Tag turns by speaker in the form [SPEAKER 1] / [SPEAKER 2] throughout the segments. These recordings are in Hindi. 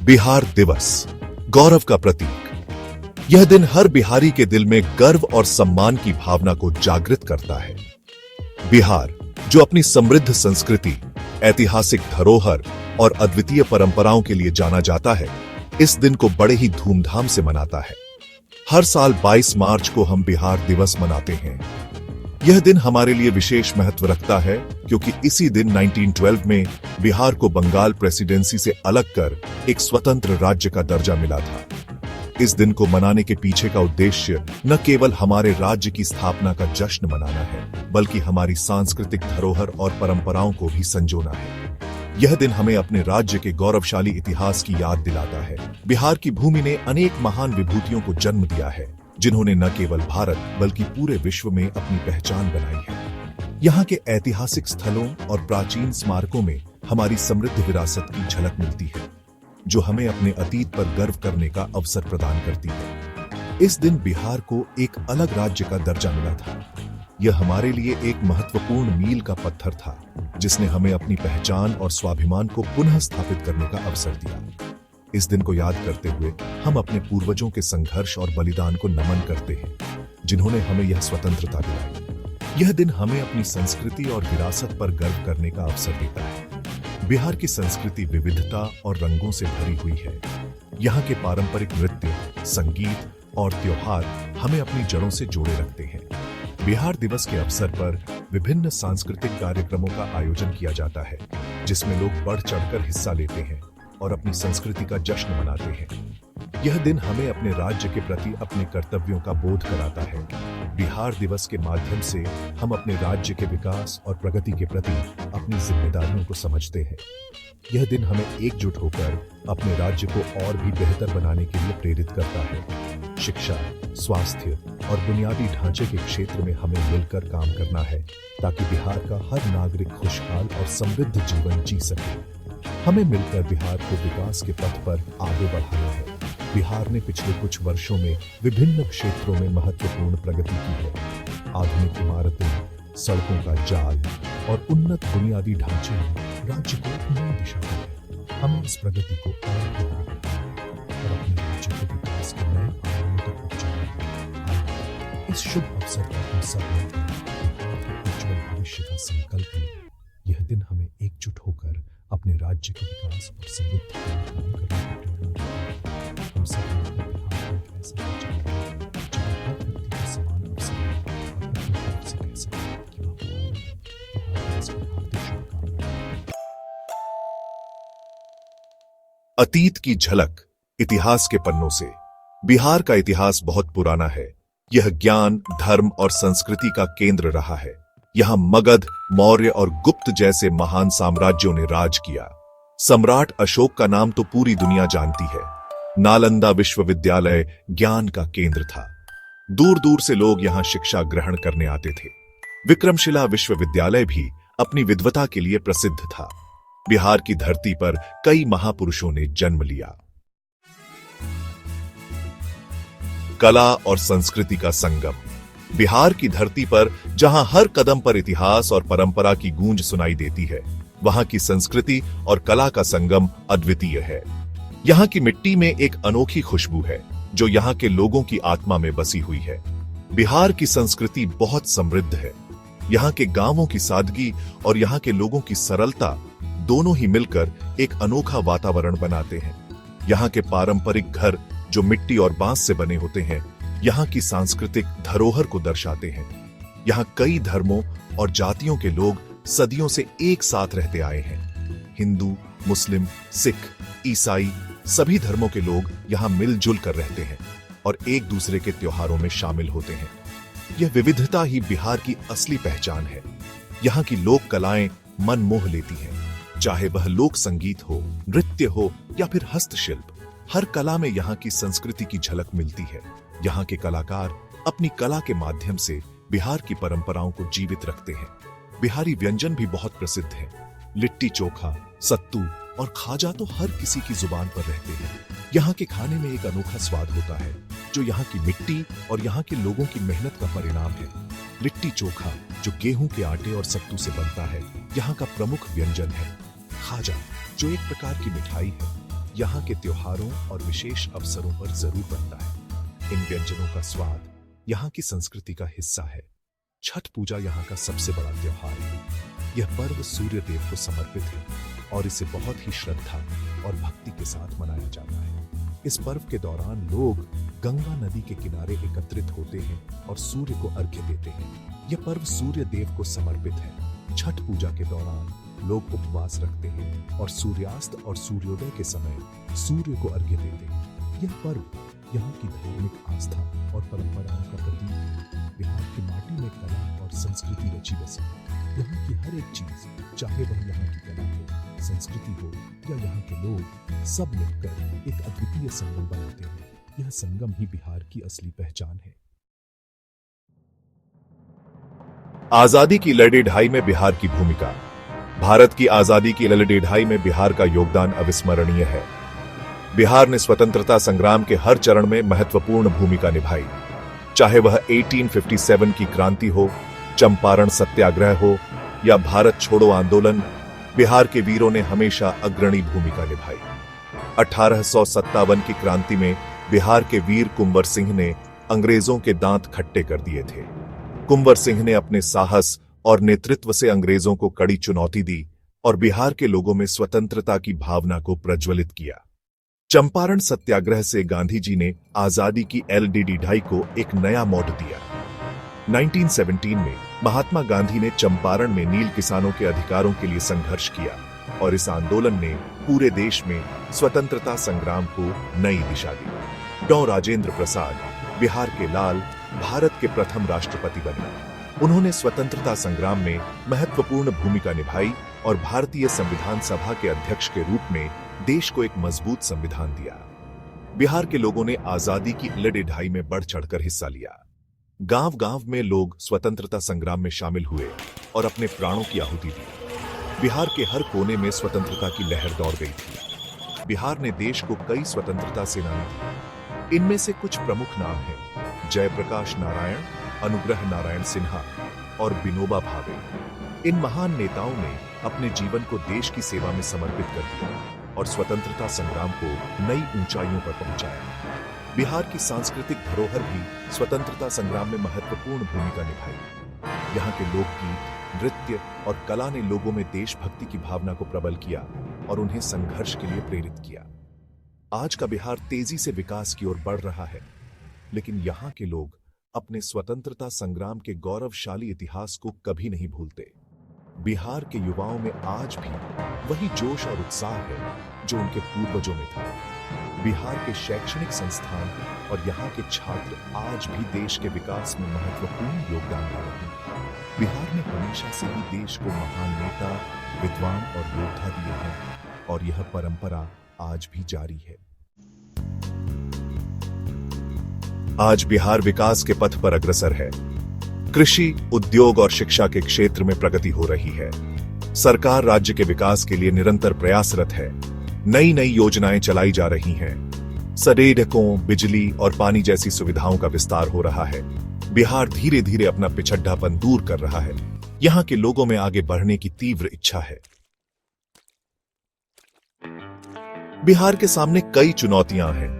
[SPEAKER 1] बिहार दिवस, गौरव का प्रतीक। यह दिन हर बिहारी के दिल में गर्व और सम्मान की भावना को जागृत करता है। बिहार, जो अपनी समृद्ध संस्कृति, ऐतिहासिक धरोहर और अद्वितीय परंपराओं के लिए जाना जाता है, इस दिन को बड़े ही धूमधाम से मनाता है। हर साल 22 मार्च को हम बिहार दिवस मनाते हैं। यह दिन हमारे लिए विशेष महत्व रखता है क्योंकि इसी दिन 1912 में बिहार को बंगाल प्रेसिडेंसी से अलग कर एक स्वतंत्र राज्य का दर्जा मिला था। इस दिन को मनाने के पीछे का उद्देश्य न केवल हमारे राज्य की स्थापना का जश्न मनाना है, बल्कि हमारी सांस्कृतिक धरोहर और परंपराओं को भी संजोना है। यह दिन हमें अपने राज्य के गौरवशाली इतिहास की याद दिलाता है। बिहार की भूमि ने अनेक महान विभूतियों को जन्म दिया है, जिन्होंने न केवल भारत बल्कि पूरे विश्व में अपनी पहचान बनाई है। यहाँ के ऐतिहासिक स्थलों और प्राचीन स्मारकों में हमारी समृद्ध विरासत की झलक मिलती है, जो हमें अपने अतीत पर गर्व करने का अवसर प्रदान करती है। इस दिन बिहार को एक अलग राज्य का दर्जा मिला था। यह हमारे लिए एक महत्वपूर्ण मील का पत्थर था, जिसने हमें अपनी पहचान और स्वाभिमान को पुनः स्थापित करने का अवसर दिया। इस दिन को याद करते हुए हम अपने पूर्वजों के संघर्ष और बलिदान को नमन करते हैं, जिन्होंने हमें यह स्वतंत्रता दिलाई। यह दिन हमें अपनी संस्कृति और विरासत पर गर्व करने का अवसर देता है। बिहार की संस्कृति विविधता और रंगों से भरी हुई है। यहाँ के पारंपरिक नृत्य, संगीत और त्योहार हमें अपनी जड़ों से जोड़े रखते हैं। बिहार दिवस के अवसर पर विभिन्न सांस्कृतिक कार्यक्रमों का आयोजन किया जाता है, जिसमें लोग बढ़ चढ़कर हिस्सा लेते हैं और अपनी संस्कृति का जश्न मनाते हैं। यह दिन हमें अपने राज्य के प्रति अपने कर्तव्यों का बोध कराता है। बिहार दिवस के माध्यम से हम अपने राज्य के विकास और प्रगति के प्रति अपनी जिम्मेदारियों को समझते हैं। यह दिन हमें एकजुट होकर अपने राज्य को और भी बेहतर बनाने के लिए प्रेरित करता है। शिक्षा, स्वास्थ्य और बुनियादी ढांचे के क्षेत्र में हमें मिलकर काम करना है, ताकि बिहार का हर नागरिक खुशहाल और समृद्ध जीवन जी सके। हमें मिलकर बिहार को विकास के पथ पर आगे बढ़ाना है। बिहार ने पिछले कुछ वर्षों में विभिन्न क्षेत्रों में महत्वपूर्ण प्रगति की है। आधुनिक इमारतें, सड़कों का जाल और उन्नत बुनियादी ढांचे ने राज्य को नई दिशा दी है। हमें इस प्रगति को और आगे बढ़ाना है और अपने राज्य के विकास के नए आयामों तक पहुंचाना है। इस शुभ अवसर पर हम सब मिलकर उज्जवल भविष्य का संकल्प लें। यह दिन हमें एकजुट होकर अपने राज्य के विकास और समृद्धि के लिए काम करने की प्रेरणा देता है। हम सब मिलकर बिहार को एक ऐसा राज्य बनाएं, जहाँ हर व्यक्ति को समान अवसर मिले और अपनी तरफ से कह सके कि वह भारत है। बिहार दिवस की हार्दिक शुभकामनाएं। अतीत की झलक इतिहास के पन्नों से। बिहार का इतिहास बहुत पुराना है। यह ज्ञान, धर्म और संस्कृति का केंद्र रहा है। यहाँ मगध, मौर्य और गुप्त जैसे महान साम्राज्यों ने राज किया। सम्राट अशोक का नाम तो पूरी दुनिया जानती है। नालंदा विश्वविद्यालय ज्ञान का केंद्र था। दूर दूर से लोग यहाँ शिक्षा ग्रहण करने आते थे। विक्रमशिला विश्वविद्यालय भी अपनी विद्वता के लिए प्रसिद्ध था। बिहार की धरती पर कई महापुरुषों ने जन्म लिया। कला और संस्कृति का संगम। बिहार की धरती पर जहां हर कदम पर इतिहास और परंपरा की गूंज सुनाई देती है, वहां की संस्कृति और कला का संगम अद्वितीय है। यहाँ की मिट्टी में एक अनोखी खुशबू है, जो यहाँ के लोगों की आत्मा में बसी हुई है। बिहार की संस्कृति बहुत समृद्ध है। यहाँ के गांवों की सादगी और यहाँ के लोगों की सरलता दोनों ही मिलकर एक अनोखा वातावरण बनाते हैं। यहाँ के पारंपरिक घर, जो मिट्टी और बांस से बने होते हैं, यहाँ की सांस्कृतिक धरोहर को दर्शाते हैं। यहाँ कई धर्मों और जातियों के लोग सदियों से एक साथ रहते आए हैं। हिंदू, मुस्लिम, सिख, ईसाई सभी धर्मों के लोग यहाँ मिलजुल कर रहते हैं और एक दूसरे के त्योहारों में शामिल होते हैं। यह विविधता ही बिहार की असली पहचान है। यहाँ की लोक कलाएं मन मोह लेती हैं, चाहे वह लोक संगीत हो, नृत्य हो या फिर हस्तशिल्प। हर कला में यहाँ की संस्कृति की झलक मिलती है। यहाँ के कलाकार अपनी कला के माध्यम से बिहार की परंपराओं को जीवित रखते हैं। बिहारी व्यंजन भी बहुत प्रसिद्ध हैं। लिट्टी चोखा, सत्तू और खाजा तो हर किसी की जुबान पर रहते हैं। यहाँ के खाने में एक अनोखा स्वाद होता है, जो यहाँ की मिट्टी और यहाँ के लोगों की मेहनत का परिणाम है। लिट्टी चोखा, जो गेहूं के आटे और सत्तू से बनता है, यहाँ का प्रमुख व्यंजन है। खाजा, जो एक प्रकार की मिठाई है, यहाँ के त्योहारों और विशेष अवसरों पर जरूर बनता है। इन व्यंजनों का स्वाद यहाँ की संस्कृति का हिस्सा है। छठ पूजा यहाँ का सबसे बड़ा त्योहार है। यह पर्व सूर्य देव को समर्पित है और इसे बहुत ही श्रद्धा और भक्ति के साथ मनाया जाता है। इस पर्व के दौरान लोग गंगा नदी के किनारे एकत्रित होते हैं और सूर्य को अर्घ्य देते हैं। यह पर्व सूर्य देव को समर्पित है। छठ पूजा के दौरान लोग उपवास रखते हैं और सूर्यास्त और सूर्योदय के समय सूर्य को अर्घ्य देते हैं। यह पर्व यहाँ की धार्मिक आस्था और परंपराओं का प्रतीक है। बिहार की माटी में कला और संस्कृति रची बसी है। यहाँ की हर एक चीज, चाहे वह यहाँ की कला हो, संस्कृति हो या यहाँ के लोग, सब मिलकर एक अद्वितीय संगम बनाते हैं। यह संगम ही बिहार की असली पहचान है। आजादी की लड़ाई में बिहार की भूमिका। भारत की आजादी की लड़ाई में बिहार का योगदान अविस्मरणीय है। बिहार ने स्वतंत्रता संग्राम के हर चरण में महत्वपूर्ण भूमिका निभाई। चाहे वह 1857 की क्रांति हो, चंपारण सत्याग्रह हो या भारत छोड़ो आंदोलन, बिहार के वीरों ने हमेशा अग्रणी भूमिका निभाई। 1857 की क्रांति में बिहार के वीर कुंवर सिंह ने अंग्रेजों के दांत खट्टे कर दिए थे। कुंवर सिंह ने अपने साहस और नेतृत्व से अंग्रेजों को कड़ी चुनौती दी और बिहार के लोगों में स्वतंत्रता की भावना को प्रज्वलित किया। चंपारण सत्याग्रह से गांधी जी ने आजादी की लड़ाई को एक नया मोड़ दिया। 1917 में महात्मा गांधी ने चंपारण में नील किसानों के अधिकारों के लिए संघर्ष किया और इस आंदोलन ने पूरे देश में स्वतंत्रता संग्राम को नई दिशा दी। डॉ राजेंद्र प्रसाद बिहार के लाल भारत के प्रथम राष्ट्रपति बने। उन्होंने स्वतंत्रता संग्राम में महत्वपूर्ण भूमिका निभाई और भारतीय संविधान सभा के अध्यक्ष के रूप में देश को एक मजबूत संविधान दिया। बिहार के लोगों ने आजादी की लड़ाई में बढ़ चढ़कर हिस्सा लिया। गांव-गांव में लोग स्वतंत्रता संग्राम में शामिल हुए और अपने प्राणों की आहुति दी। बिहार के हर कोने में स्वतंत्रता की लहर दौड़ गई थी। बिहार ने देश को कई स्वतंत्रता सेनानी दी। इनमें से कुछ प्रमुख नाम हैं: जयप्रकाश नारायण, अनुग्रह नारायण सिन्हा और विनोबा भावे। इन महान नेताओं ने अपने जीवन को देश की सेवा में समर्पित कर दिया और स्वतंत्रता संग्राम को नई ऊंचाइयों पर पहुंचाया। बिहार की सांस्कृतिक धरोहर भी स्वतंत्रता संग्राम में महत्वपूर्ण भूमिका निभाई। यहाँ के लोकगीत, नृत्य और कला ने लोगों में देशभक्ति की भावना को प्रबल किया और उन्हें संघर्ष के लिए प्रेरित किया। आज का बिहार तेजी से विकास की ओर बढ़ रहा है, लेकिन यहाँ के लोग अपने स्वतंत्रता संग्राम के गौरवशाली इतिहास को कभी नहीं भूलते। बिहार के युवाओं में आज भी वही जोश और उत्साह है जो उनके पूर्वजों में था। बिहार के शैक्षणिक संस्थान और यहाँ के छात्र आज भी देश के विकास में महत्वपूर्ण योगदान दे रहे हैं। बिहार ने हमेशा से ही देश को महान नेता, विद्वान और योद्धा दिए हैं और यह परंपरा आज भी जारी है। आज बिहार विकास के पथ पर अग्रसर है। कृषि, उद्योग और शिक्षा के क्षेत्र में प्रगति हो रही है। सरकार राज्य के विकास के लिए निरंतर प्रयासरत है। नई नई योजनाएं चलाई जा रही हैं। सड़कों, बिजली और पानी जैसी सुविधाओं का विस्तार हो रहा है। बिहार धीरे धीरे अपना पिछड़ापन दूर कर रहा है। यहाँ के लोगों में आगे बढ़ने की तीव्र इच्छा है। बिहार के सामने कई चुनौतियां हैं।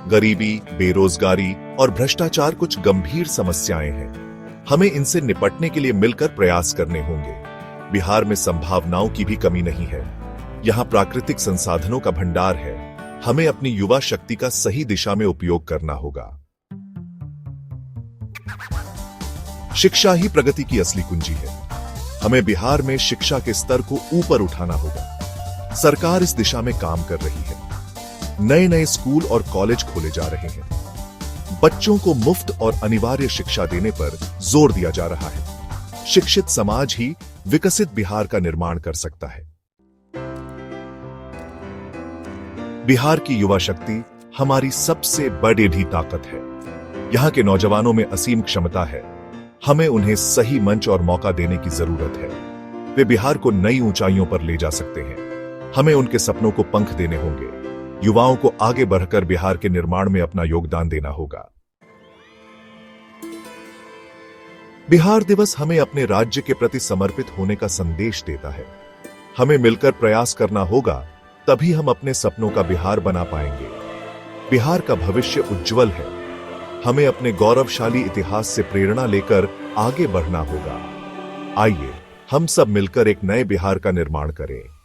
[SPEAKER 1] गरीबी, बेरोजगारी और भ्रष्टाचार कुछ गंभीर समस्याएं हैं। हमें इनसे निपटने के लिए मिलकर प्रयास करने होंगे। बिहार में संभावनाओं की भी कमी नहीं है। यहाँ प्राकृतिक संसाधनों का भंडार है। हमें अपनी युवा शक्ति का सही दिशा में उपयोग करना होगा। शिक्षा ही प्रगति की असली कुंजी है। हमें बिहार में शिक्षा के स्तर को ऊपर उठाना होगा। सरकार इस दिशा में काम कर रही है। नए नए स्कूल और कॉलेज खोले जा रहे हैं। बच्चों को मुफ्त और अनिवार्य शिक्षा देने पर जोर दिया जा रहा है। शिक्षित समाज ही विकसित बिहार का निर्माण कर सकता है। बिहार की युवा शक्ति हमारी सबसे बड़ी ताकत है। यहाँ के नौजवानों में असीम क्षमता है। हमें उन्हें सही मंच और मौका देने की जरूरत है। वे बिहार को नई ऊंचाइयों पर ले जा सकते हैं। हमें उनके सपनों को पंख देने होंगे। युवाओं को आगे बढ़कर बिहार के निर्माण में अपना योगदान देना होगा। बिहार दिवस हमें अपने राज्य के प्रति समर्पित होने का संदेश देता है। हमें मिलकर प्रयास करना होगा तभी हम अपने सपनों का बिहार बना पाएंगे। बिहार का भविष्य उज्जवल है। हमें अपने गौरवशाली इतिहास से प्रेरणा लेकर आगे बढ़ना होगा। आइए हम सब मिलकर एक नए बिहार का निर्माण करें।